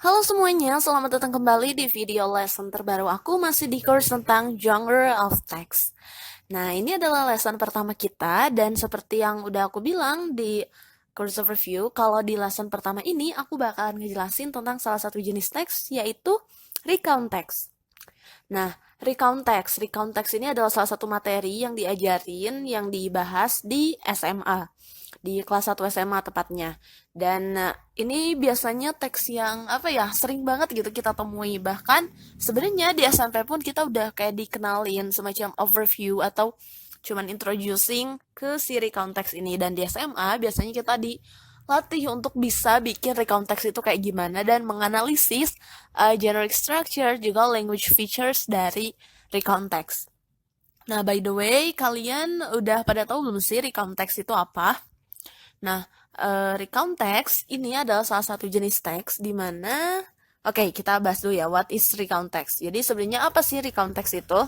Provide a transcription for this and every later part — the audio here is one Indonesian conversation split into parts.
Halo semuanya, selamat datang kembali di video lesson terbaru aku masih di course tentang genre of text. Nah, ini adalah lesson pertama kita dan seperti yang udah aku bilang di course overview, kalau di lesson pertama ini aku bakalan ngejelasin tentang salah satu jenis teks yaitu recount text. Nah, recount text ini adalah salah satu materi yang diajarin, yang dibahas di SMA, di kelas 1 SMA tepatnya. Dan ini biasanya teks yang apa ya, sering banget gitu kita temui. Bahkan sebenarnya di SMP pun kita udah kayak dikenalin semacam overview atau cuman introducing ke si recount text ini. Dan di SMA biasanya kita dilatih untuk bisa bikin recount text itu kayak gimana dan menganalisis generic structure juga language features dari recount text. Nah, by the way, kalian udah pada tahu belum sih recount text itu apa? Nah, recount text ini adalah salah satu jenis teks di mana Oke, kita bahas dulu ya, what is recount text. Jadi sebenarnya apa sih recount text itu?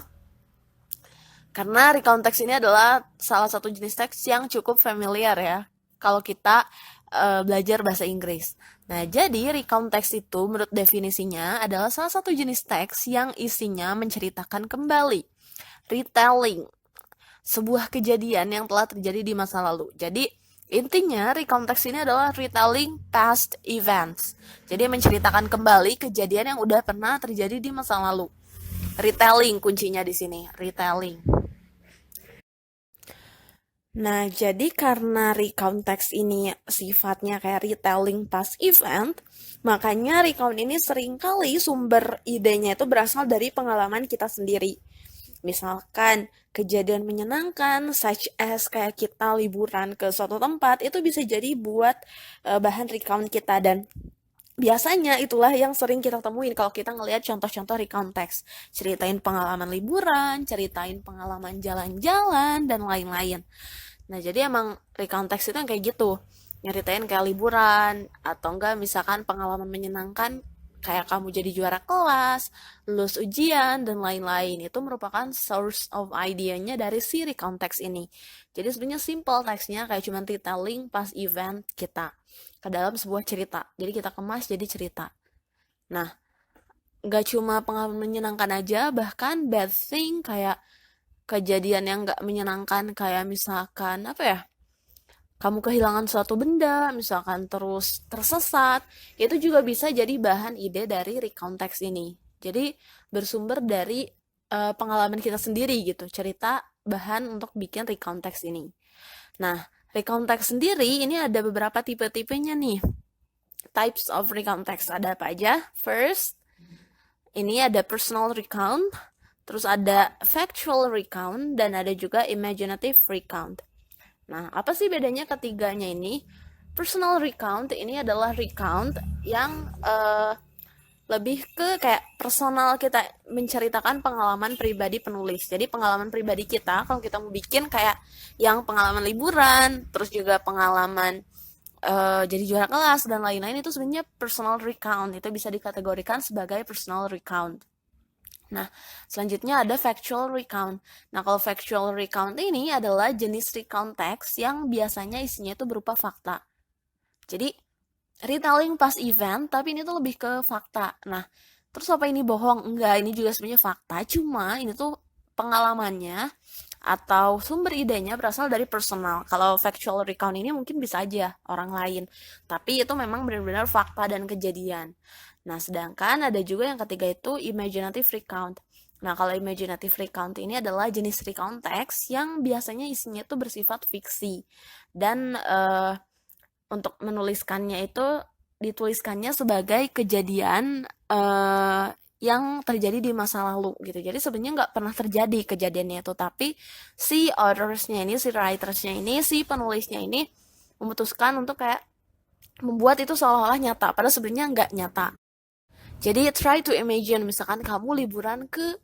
Karena recount text ini adalah salah satu jenis teks yang cukup familiar ya, kalau kita belajar bahasa Inggris. Nah, jadi recount text itu menurut definisinya adalah salah satu jenis teks yang isinya menceritakan kembali, retelling, sebuah kejadian yang telah terjadi di masa lalu. Jadi, intinya recount text ini adalah retelling past events. Jadi menceritakan kembali kejadian yang udah pernah terjadi di masa lalu. Retelling kuncinya di sini, retelling. Nah, jadi karena recount text ini sifatnya kayak retelling past event, makanya recount ini seringkali sumber idenya itu berasal dari pengalaman kita sendiri. Misalkan kejadian menyenangkan, such as kayak kita liburan ke suatu tempat, itu bisa jadi buat bahan recount kita. Dan biasanya itulah yang sering kita temuin kalau kita ngelihat contoh-contoh recount text. Ceritain pengalaman liburan, ceritain pengalaman jalan-jalan, dan lain-lain. Nah, jadi emang recount text itu yang kayak gitu. Nyeritain kayak liburan, atau enggak misalkan pengalaman menyenangkan kayak kamu jadi juara kelas, lulus ujian, dan lain-lain. Itu merupakan source of idea-nya dari si recount text ini. Jadi sebenarnya simple teksnya kayak cuma retelling pas event kita ke dalam sebuah cerita. Jadi kita kemas jadi cerita. Nah, nggak cuma pengalaman menyenangkan aja, bahkan bad thing kayak kejadian yang nggak menyenangkan kayak misalkan apa ya, kamu kehilangan suatu benda, misalkan terus tersesat, itu juga bisa jadi bahan ide dari recount text ini. Jadi bersumber dari pengalaman kita sendiri gitu, cerita bahan untuk bikin recount text ini. Nah, recount text sendiri ini ada beberapa tipe-tipenya nih. Types of recount text ada apa aja? First, ini ada personal recount, terus ada factual recount, dan ada juga imaginative recount. Nah, apa sih bedanya ketiganya ini? Personal recount ini adalah recount yang lebih ke kayak personal, kita menceritakan pengalaman pribadi penulis. Jadi pengalaman pribadi kita, kalau kita mau bikin kayak yang pengalaman liburan, terus juga pengalaman jadi juara kelas dan lain-lain, itu sebenarnya personal recount. Itu bisa dikategorikan sebagai personal recount. Nah, selanjutnya ada factual recount. Nah, kalau factual recount ini adalah jenis recount text yang biasanya isinya itu berupa fakta. Jadi, retelling pas event, tapi ini tuh lebih ke fakta. Nah, terus apa ini bohong? Enggak, ini juga sebenarnya fakta. Cuma ini tuh pengalamannya atau sumber idenya berasal dari personal. Kalau factual recount ini mungkin bisa aja orang lain. Tapi itu memang benar-benar fakta dan kejadian. Nah, sedangkan ada juga yang ketiga itu imaginative recount. Nah, kalau imaginative recount ini adalah jenis recount text yang biasanya isinya itu bersifat fiksi. Dan untuk menuliskannya itu dituliskannya sebagai kejadian yang terjadi di masa lalu gitu. Jadi sebenarnya nggak pernah terjadi kejadiannya itu, tapi si authorsnya ini, si writersnya ini, si penulisnya ini memutuskan untuk kayak membuat itu seolah-olah nyata, padahal sebenarnya nggak nyata. Jadi try to imagine, misalkan kamu liburan ke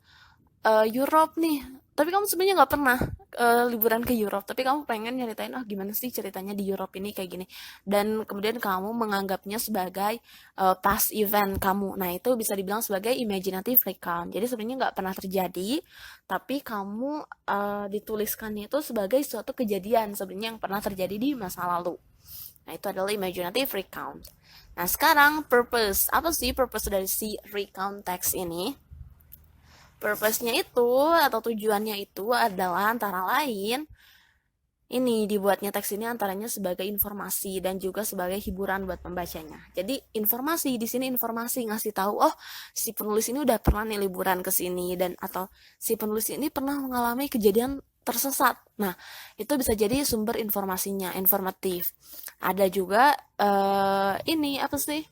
Europe nih, tapi kamu sebenarnya nggak pernah liburan ke Europe, tapi kamu pengen nyeritain, ah gimana sih ceritanya di Europe ini kayak gini, dan kemudian kamu menganggapnya sebagai past event kamu. Nah, itu bisa dibilang sebagai imaginative recount. Jadi sebenarnya nggak pernah terjadi, tapi kamu dituliskannya itu sebagai suatu kejadian sebenarnya yang pernah terjadi di masa lalu. Nah, itu adalah imaginative recount. Nah, sekarang purpose. Apa sih purpose dari si recount text ini? Purpose-nya itu atau tujuannya itu adalah antara lain ini dibuatnya teks ini antaranya sebagai informasi dan juga sebagai hiburan buat pembacanya. Jadi informasi di sini informasi ngasih tahu, oh si penulis ini udah pernah nih liburan ke sini dan atau si penulis ini pernah mengalami kejadian tersesat. Nah, itu bisa jadi sumber informasinya, informatif. Ada juga ini apa sih?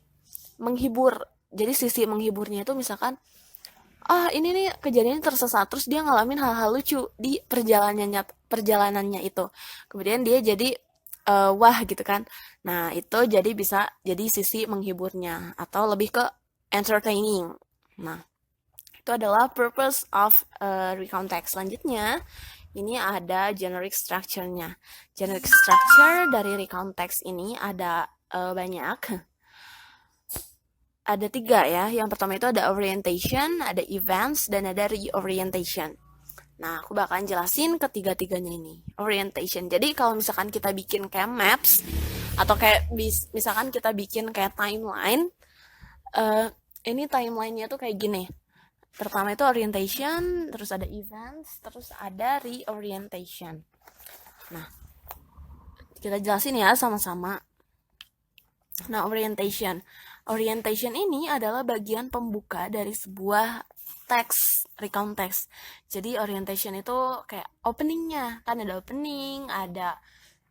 Menghibur. Jadi sisi menghiburnya itu misalkan ini nih kejadiannya tersesat terus dia ngalamin hal-hal lucu di perjalanannya itu kemudian dia jadi wah gitu kan. Nah itu jadi bisa jadi sisi menghiburnya atau lebih ke entertaining. Nah itu adalah purpose of recount text. Selanjutnya ini ada generic structure-nya. Generic structure dari recount text ini ada banyak. Ada 3 ya. Yang pertama itu ada orientation, ada events, dan ada reorientation. Nah, aku bakalan jelasin ketiga-tiganya ini. Orientation. Jadi kalau misalkan kita bikin kayak maps, atau kayak misalkan kita bikin kayak timeline, ini timelinenya tuh kayak gini. Pertama itu orientation, terus ada events, terus ada reorientation. Nah, kita jelasin ya sama-sama. Nah, orientation. Orientation ini adalah bagian pembuka dari sebuah teks, recount text. Jadi orientation itu kayak openingnya, kan ada opening, ada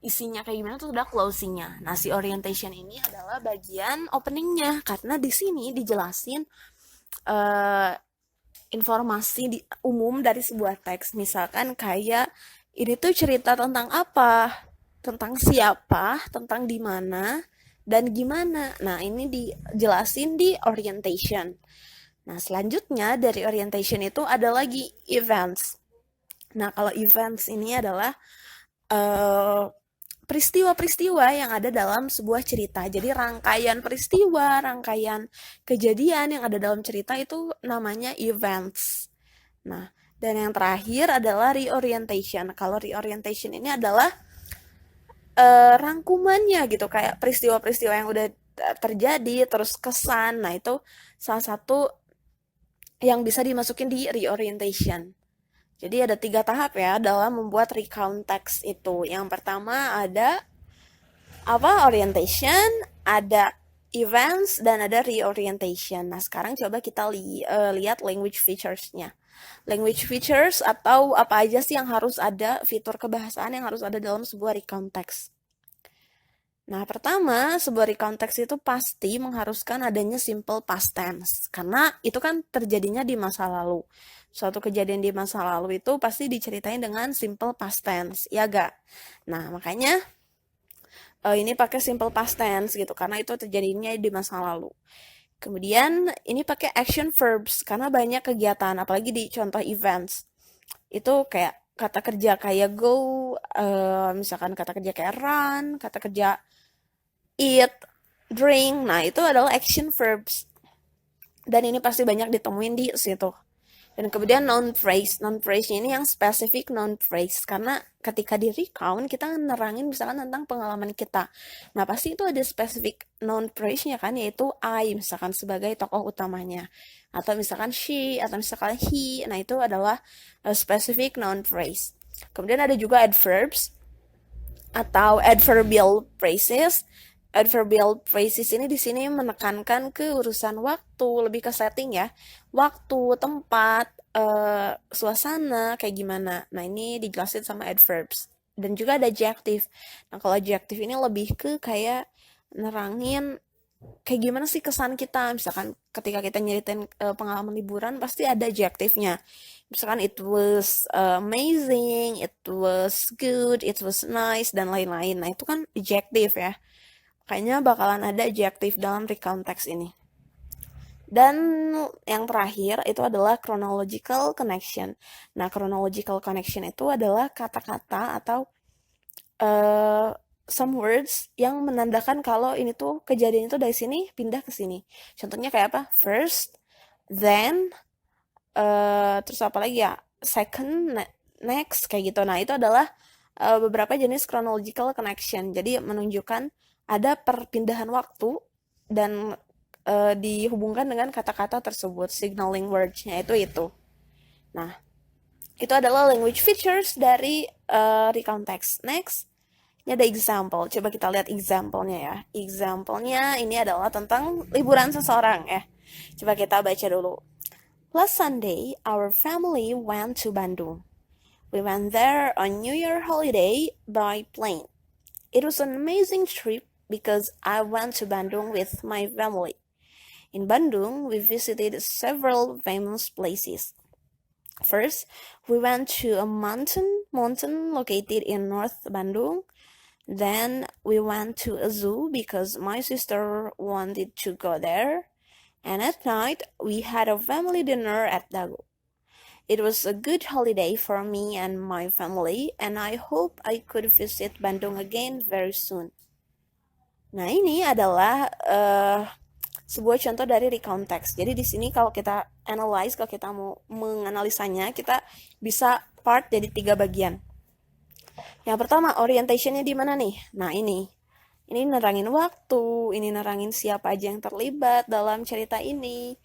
isinya kayak gimana tuh udah closingnya. Nah si orientation ini adalah bagian openingnya karena di sini dijelasin informasi umum dari sebuah teks. Misalkan kayak ini tuh cerita tentang apa, tentang siapa, tentang di mana, dan gimana. Nah, ini dijelasin di orientation. Nah, selanjutnya dari orientation itu ada lagi events. Nah, kalau events ini adalah peristiwa-peristiwa yang ada dalam sebuah cerita. Jadi rangkaian peristiwa, rangkaian kejadian yang ada dalam cerita itu namanya events. Nah, dan yang terakhir adalah reorientation. Kalau reorientation ini adalah rangkumannya gitu, kayak peristiwa-peristiwa yang udah terjadi terus kesan. Nah itu salah satu yang bisa dimasukin di reorientation. Jadi ada 3 tahap ya dalam membuat recount text itu. Yang pertama ada orientation, ada events, dan ada reorientation. Nah sekarang coba kita lihat language features-nya. Language features atau apa aja sih yang harus ada, fitur kebahasaan yang harus ada dalam sebuah recount text. Nah, pertama, sebuah recount text itu pasti mengharuskan adanya simple past tense. Karena itu kan terjadinya di masa lalu. Suatu kejadian di masa lalu itu pasti diceritain dengan simple past tense, ya gak? Nah, makanya ini pakai simple past tense gitu, karena itu terjadinya di masa lalu. Kemudian ini pakai action verbs karena banyak kegiatan, apalagi di contoh events. Itu kayak kata kerja kayak go, misalkan kata kerja kayak run, kata kerja eat, drink. Nah, itu adalah action verbs. Dan ini pasti banyak ditemuin di situ. Dan kemudian noun phrase. Noun phrase ini yang spesifik noun phrase. Karena ketika di recount, kita nerangin misalkan tentang pengalaman kita. Nah, pasti itu ada spesifik noun phrase-nya kan, yaitu I, misalkan sebagai tokoh utamanya. Atau misalkan she, atau misalkan he. Nah, itu adalah spesifik noun phrase. Kemudian ada juga adverbs atau adverbial phrases. Adverbial phrases ini di sini menekankan ke urusan waktu, lebih ke setting ya. Waktu, tempat, suasana, kayak gimana. Nah, ini dijelasin sama adverbs. Dan juga ada adjective. Nah, kalau adjective ini lebih ke kayak nerangin kayak gimana sih kesan kita. Misalkan ketika kita nyeritain pengalaman liburan, pasti ada adjective-nya. Misalkan it was amazing, it was good, it was nice, dan lain-lain. Nah, itu kan adjective ya. Kayaknya bakalan ada adjective dalam recount text ini. Dan yang terakhir itu adalah chronological connection. Nah, chronological connection itu adalah kata-kata atau some words yang menandakan kalau ini tuh kejadian itu dari sini pindah ke sini. Contohnya kayak apa? First, then, terus apa lagi ya? Second, next, kayak gitu. Nah, itu adalah beberapa jenis chronological connection. Jadi menunjukkan ada perpindahan waktu dan dihubungkan dengan kata-kata tersebut, signaling words-nya itu. Nah, itu adalah language features dari recount text. Next, ini ada example. Coba kita lihat example-nya ya. Example-nya ini adalah tentang liburan seseorang ya. Coba kita baca dulu. Last Sunday, our family went to Bandung. We went there on New Year holiday by plane. It was an amazing trip because I went to Bandung with my family. In Bandung, we visited several famous places. First, we went to a mountain located in North Bandung. Then we went to a zoo because my sister wanted to go there. And at night, we had a family dinner at Dago. It was a good holiday for me and my family, and I hope I could visit Bandung again very soon. Nah, ini adalah sebuah contoh dari recount text. Jadi di sini kalau kita analyze, kalau kita mau menganalisanya, kita bisa part jadi 3 bagian. Yang pertama, orientationnya di mana nih? Nah, ini nerangin waktu, ini nerangin siapa aja yang terlibat dalam cerita ini,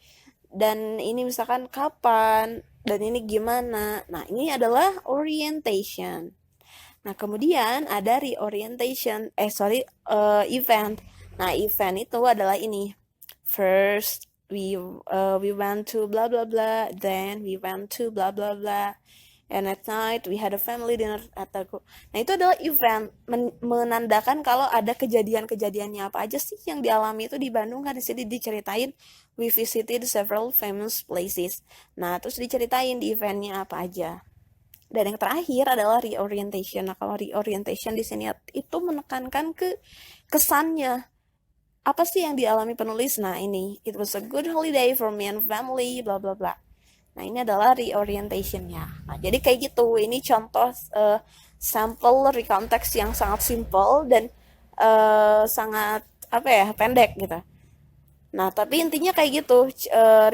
dan ini misalkan kapan, dan ini gimana. Nah, ini adalah orientation. Nah, kemudian ada reorientation, event. Nah, event itu adalah ini. First, we went to blah blah blah, then we went to blah blah blah, and at night we had a family dinner at Dago. Nah, itu adalah event, menandakan kalau ada kejadian-kejadiannya apa aja sih yang dialami itu di Bandung. Kan di sini diceritain we visited several famous places. Nah, terus diceritain di eventnya apa aja. Dan yang terakhir adalah reorientation. Nah, kalau reorientation di sini itu menekankan ke kesannya. Apa sih yang dialami penulis? Nah, ini, it was a good holiday for me and family, bla bla bla. Nah, ini adalah reorientationnya. Nah, jadi kayak gitu. Ini contoh sampel recount text yang sangat simple dan sangat pendek gitu. Nah, tapi intinya kayak gitu,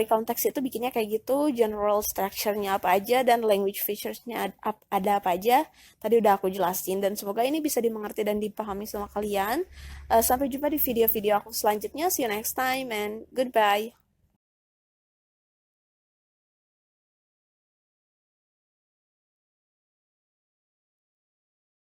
recount text itu bikinnya kayak gitu, general structure-nya apa aja, dan language features-nya ada apa aja. Tadi udah aku jelasin, dan semoga ini bisa dimengerti dan dipahami sama kalian. Sampai jumpa di video-video aku selanjutnya. See you next time, and goodbye.